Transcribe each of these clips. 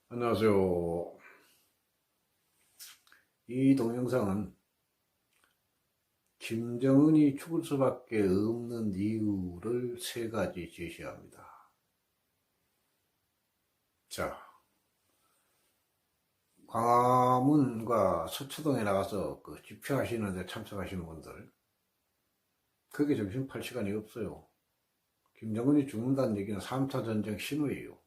안녕하세요. 이 동영상은 김정은이 죽을 수밖에 없는 이유를 세 가지 제시합니다. 자, 광화문과 서초동에 나가서 집회하시는데 참석하시는 분들, 그게 정신 팔 시간이 없어요. 김정은이 죽는다는 얘기는 3차 전쟁 신호예요.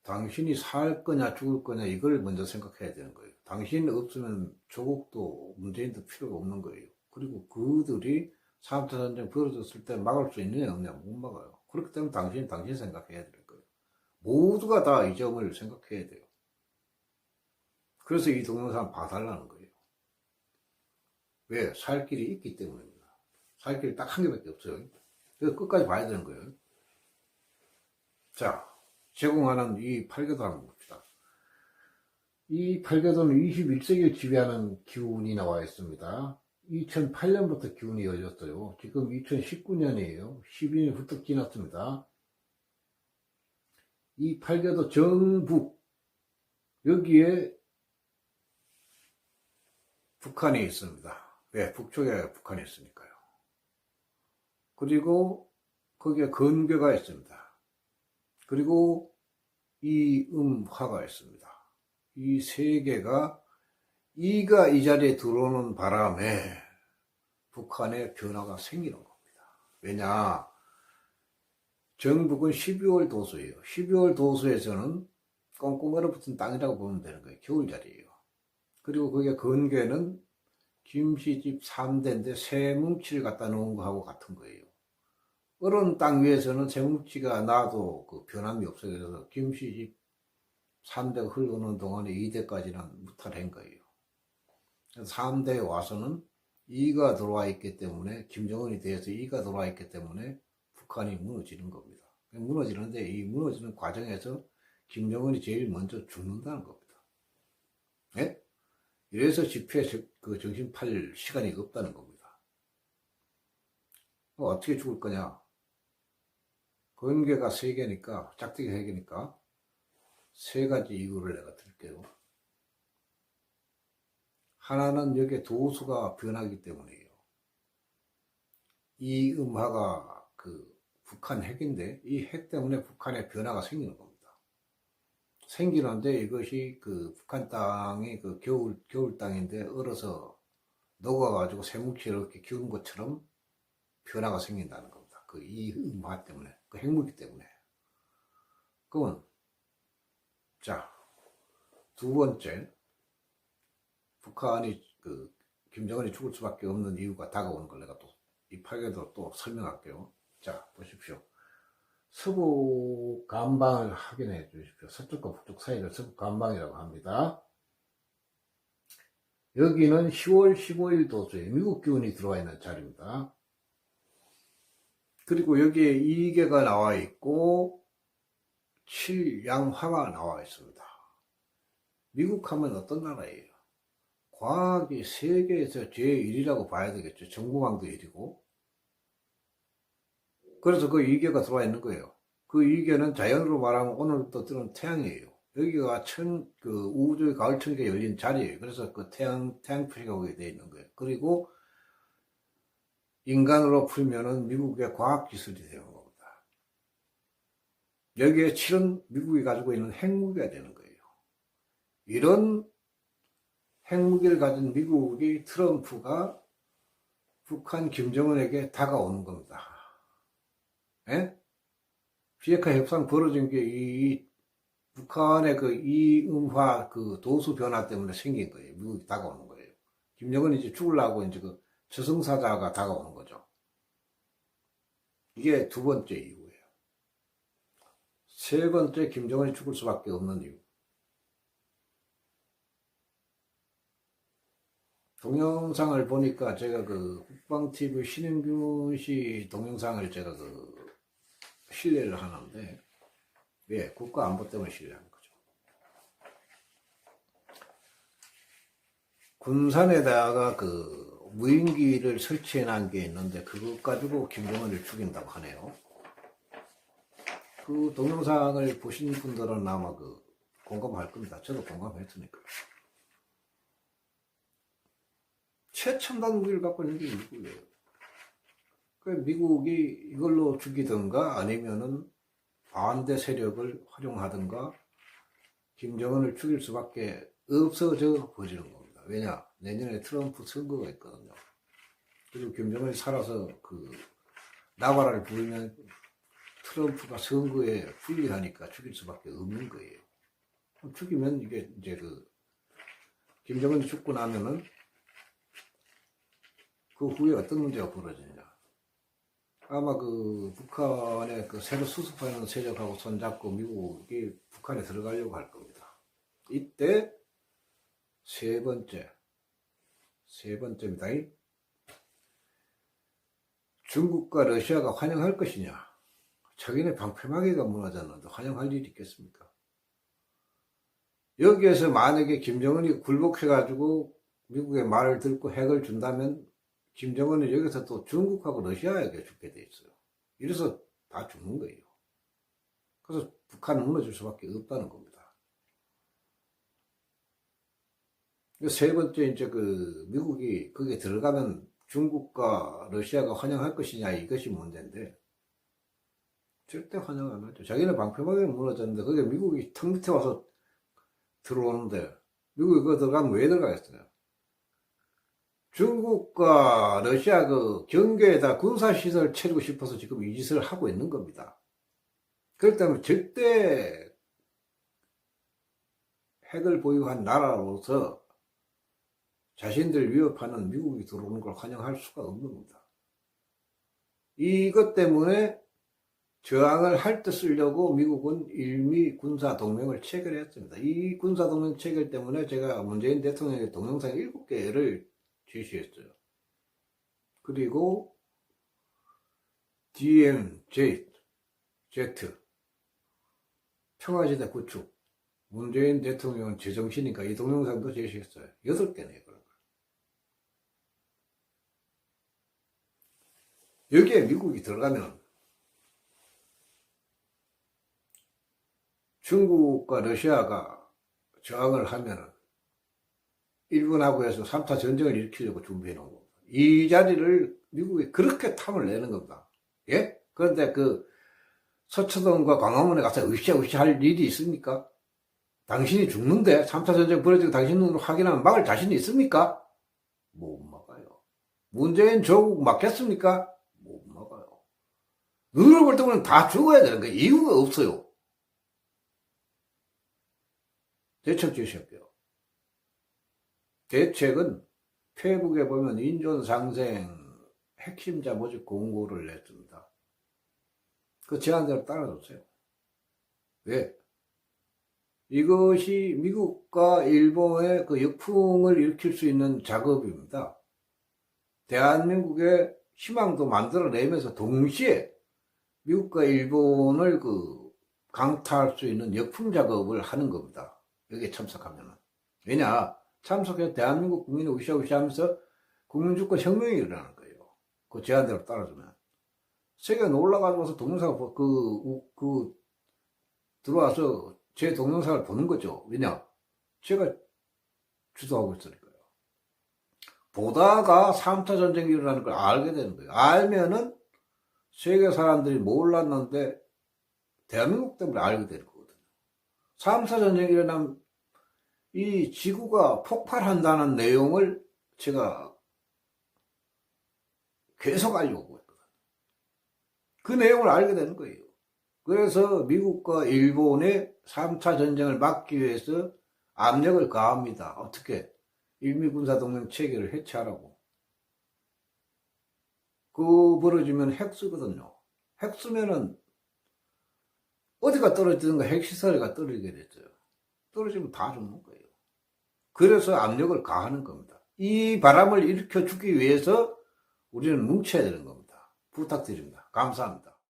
당신이 살 거냐 죽을 거냐 이걸 먼저 생각해야 되는 거예요. 당신 없으면 조국도 문재인도 필요가 없는 거예요. 그리고 그들이 3차 전쟁 벌어졌을 때 막을 수 있느냐 없느냐 못 막아요. 그렇기 때문에 당신 생각해야 되는 거예요. 모두가 다 이 점을 생각해야 돼요. 그래서 이 동영상 봐달라는 거예요. 왜? 살 길이 있기 때문입니다. 살 길이 딱 한 개밖에 없어요. 그래서 끝까지 봐야 되는 거예요. 자, 제공하는 이 팔교도 한번 봅시다. 이 팔교도는 21세기를 지배하는 기운이 나와 있습니다. 2008년부터 기운이 열렸어요. 지금 2019년이에요. 12년 훌쩍 지났습니다. 이 팔교도 정북, 여기에 북한이 있습니다. 왜? 북쪽에 북한이 있으니까요. 그리고 거기에 건교가 있습니다. 그리고 이음화가 있습니다. 이 세 개가 이가 이 자리에 들어오는 바람에 북한의 변화가 생기는 겁니다. 왜냐? 정북은 12월 도수예요. 12월 도수에서는 꽁꽁 얼어붙은 땅이라고 보면 되는 거예요. 겨울자리예요. 그리고 거기에 건교는 김씨집 3대인데 새 뭉치를 갖다 놓은 거하고 같은 거예요. 얼은 땅 위에서는 새 뭉치가 나도 그 변함이 없어요. 그래서 김씨집 3대가 흘러오는 동안에 2대까지는 무탈한 거예요. 3대에 와서는 이가 들어와 있기 때문에, 김정은이 대해서 이가 들어와 있기 때문에 북한이 무너지는 겁니다. 무너지는데 이 무너지는 과정에서 김정은이 제일 먼저 죽는다는 겁니다. 네? 이래서 집회에 정신 팔 시간이 없다는 겁니다. 어떻게 죽을 거냐? 건개가 3개니까, 짝대기 3개니까, 3가지 이유를 내가 드릴게요. 하나는 여기에 도수가 변하기 때문이에요. 이 음화가 북한 핵인데, 이 핵 때문에 북한에 변화가 생기는 겁니다. 생기는데 이것이 북한 땅이 겨울 땅인데 얼어서 녹아가지고 쇠뭉치를 이렇게 기운 것처럼 변화가 생긴다는 겁니다. 이 음화 때문에, 핵무기 때문에. 그건, 자, 두 번째, 북한이 김정은이 죽을 수밖에 없는 이유가 다가오는 걸 내가 또 이 파괴도 또 설명할게요. 자, 보십시오. 서부 간방을 확인해 주십시오. 서쪽과 북쪽 사이를 서부 간방이라고 합니다. 여기는 10월 15일 도수에 미국 기운이 들어와 있는 자리입니다. 그리고 여기에 이계가 나와 있고 7양화가 나와 있습니다. 미국 하면 어떤 나라예요? 과학이 세계에서 제1이라고 봐야 되겠죠. 정보망도 1이고. 그래서 그 이계가 들어와 있는 거예요. 그 이계는 자연으로 말하면 오늘부터 뜨는 태양이에요. 여기가 우주의 가을 천기가 열린 자리예요. 그래서 태양 표시가 오게 되어 있는 거예요. 그리고 인간으로 풀면은 미국의 과학기술이 되는 겁니다. 여기에 7은 미국이 가지고 있는 핵무기가 되는 거예요. 이런 핵무기를 가진 미국이 트럼프가 북한 김정은에게 다가오는 겁니다. 예? 비핵화 협상 벌어진 게 이 북한의 이음화 도수 변화 때문에 생긴 거예요. 미국이 다가오는 거예요. 김정은이 이제 죽으려고 이제 저승사자가 다가오는 거죠. 이게 두 번째 이유예요. 세 번째, 김정은이 죽을 수밖에 없는 이유. 동영상을 보니까 제가 국방TV 신인균 씨 동영상을 제가 신뢰를 하는데, 왜? 국가 안보 때문에 신뢰하는 거죠. 군산에다가 무인기를 설치해 놓은 게 있는데, 그것 가지고 김정은을 죽인다고 하네요. 그 동영상을 보신 분들은 아마 공감할 겁니다. 저도 공감했으니까. 최첨단 무기를 갖고 있는 게 미국이에요. 그 미국이 이걸로 죽이든가 아니면은 반대 세력을 활용하든가 김정은을 죽일 수밖에 없어져 버리는 겁니다. 왜냐? 내년에 트럼프 선거가 있거든요. 그리고 김정은이 살아서 그 나와라를 부르면 트럼프가 선거에 불리하니까 죽일 수밖에 없는 거예요. 죽이면 이게 이제 그 김정은이 죽고 나면은 그 후에 어떤 문제가 벌어지냐. 아마 그 북한에 그 새로 수습하는 세력하고 손잡고 미국이 북한에 들어가려고 할 겁니다. 이때 세 번째입니다. 중국과 러시아가 환영할 것이냐. 자기네 방패막이가 무너졌는데 환영할 일이 있겠습니까? 여기에서 만약에 김정은이 굴복해가지고 미국의 말을 듣고 핵을 준다면 김정은은 여기서 또 중국하고 러시아에게 죽게 돼 있어요. 이래서 다 죽는 거예요. 그래서 북한은 무너질 수밖에 없다는 겁니다. 세 번째, 이제 그 미국이 거기에 들어가면 중국과 러시아가 환영할 것이냐, 이것이 문제인데, 절대 환영 안 하죠. 자기는 방패막이 무너졌는데, 거기에 미국이 턱 밑에 와서 들어오는데, 미국이 그거 들어가면 왜 들어가겠어요? 중국과 러시아 그 경계에다 군사시설 채우고 싶어서 지금 이 짓을 하고 있는 겁니다. 그렇기 때문에 절대 핵을 보유한 나라로서 자신들 위협하는 미국이 들어오는 걸 환영할 수가 없는 겁니다. 이것 때문에 저항을 할 때 쓰려고 미국은 일미 군사동맹을 체결했습니다. 이 군사동맹 체결 때문에 제가 문재인 대통령의 동영상 7개를 제시했어요. 그리고 DMZ 평화지대 구축, 문재인 대통령은 제정신이니까 이 동영상도 제시했어요. 8개네요. 그런 거. 여기에 미국이 들어가면 중국과 러시아가 저항을 하면 일본하고 해서 3차 전쟁을 일으키려고 준비해 놓은 겁니다. 이 자리를 미국이 그렇게 탐을 내는 겁니다. 예? 그런데 그 서초동과 광화문에 가서 으쌰으쌰 할 일이 있습니까? 당신이 죽는데 3차 전쟁 벌어지고 당신 눈으로 확인하면 막을 자신이 있습니까? 못 막아요. 문재인 조국 막겠습니까? 못 막아요. 눈으로 볼 때는 다 죽어야 되는 거예요. 이유가 없어요. 대책 제시할게요. 대책은 페북에 보면 인존상생 핵심자 모집 공고를 냈습니다. 그 제안대로 따라줬어요. 왜? 이것이 미국과 일본의 그 역풍을 일으킬 수 있는 작업입니다. 대한민국의 희망도 만들어내면서 동시에 미국과 일본을 그 강타할 수 있는 역풍 작업을 하는 겁니다. 여기에 참석하면은. 왜냐? 참석해서 대한민국 국민을 으쌰으쌰 하면서 국민주권 혁명이 일어나는 거예요. 그 제안대로 따라주면. 세계에 놀러가서 동영상을 들어와서 제 동영상을 보는 거죠. 왜냐? 제가 주도하고 있으니까요. 보다가 3차 전쟁이 일어나는 걸 알게 되는 거예요. 알면은 세계 사람들이 몰랐는데 대한민국 때문에 알게 되는 거거든요. 3차 전쟁이 일어나면 이 지구가 폭발한다는 내용을 제가 계속 알려오고 있거든요. 그 내용을 알게 되는 거예요. 그래서 미국과 일본의 3차 전쟁을 막기 위해서 압력을 가합니다. 어떻게? 일미군사동맹 체계를 해체하라고. 그 벌어지면 핵 쓰거든요. 핵 쓰면은 어디가 떨어지든가 핵시설이가 떨어지게 됐어요. 떨어지면 다 죽는 거예요. 그래서 압력을 가하는 겁니다. 이 바람을 일으켜 주기 위해서 우리는 뭉쳐야 되는 겁니다. 부탁드립니다. 감사합니다.